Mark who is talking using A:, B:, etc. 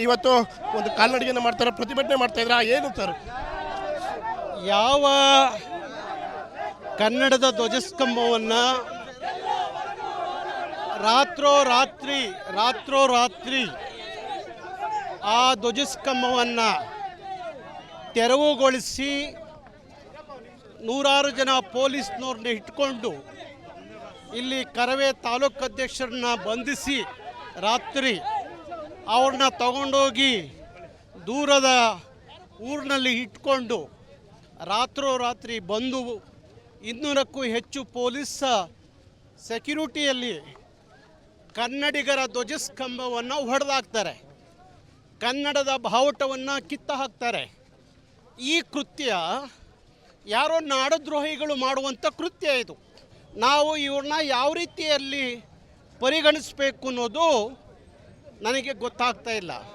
A: ಇವತ್ತು ಒಂದು ಕಾಲ್ನಡಿಗೆಯನ್ನು ಮಾಡ್ತಾರೆ, ಪ್ರತಿಭಟನೆ ಮಾಡ್ತಾ ಇದ್ರ ಏನು ಸರ್?
B: ಯಾವ ಕನ್ನಡದ ಧ್ವಜಸ್ತಂಭವನ್ನು ರಾತ್ರೋರಾತ್ರಿ ಆ ಧ್ವಜಸ್ತಂಭವನ್ನು ತೆರವುಗೊಳಿಸಿ ನೂರಾರು ಜನ ಪೊಲೀಸ್ನವ್ರನ್ನ ಇಟ್ಕೊಂಡು ಇಲ್ಲಿ ಕರವೇ ತಾಲೂಕು ಅಧ್ಯಕ್ಷರನ್ನ ಬಂಧಿಸಿ ರಾತ್ರಿ ಅವ್ರನ್ನ ತಗೊಂಡೋಗಿ ದೂರದ ಊರಿನಲ್ಲಿ ಇಟ್ಕೊಂಡು ರಾತ್ರೋರಾತ್ರಿ ಬಂದು 200ಕ್ಕೂ ಹೆಚ್ಚು ಪೊಲೀಸ್ ಸೆಕ್ಯೂರಿಟಿಯಲ್ಲಿ ಕನ್ನಡಿಗರ ಧ್ವಜಸ್ತಂಭವನ್ನು ಹೊಡೆದಾಕ್ತಾರೆ, ಕನ್ನಡದ ಬಾವುಟವನ್ನು ಕಿತ್ತ ಹಾಕ್ತಾರೆ. ಈ ಕೃತ್ಯ ಯಾರೋ ನಾಡದ್ರೋಹಿಗಳು ಮಾಡುವಂಥ ಕೃತ್ಯ ಇದು. ನಾವು ಇವ್ರನ್ನ ಯಾವ ರೀತಿಯಲ್ಲಿ ಪರಿಗಣಿಸಬೇಕು ಅನ್ನೋದು ನನಗೆ ಗೊತ್ತಾಗ್ತಾ ಇಲ್ಲ.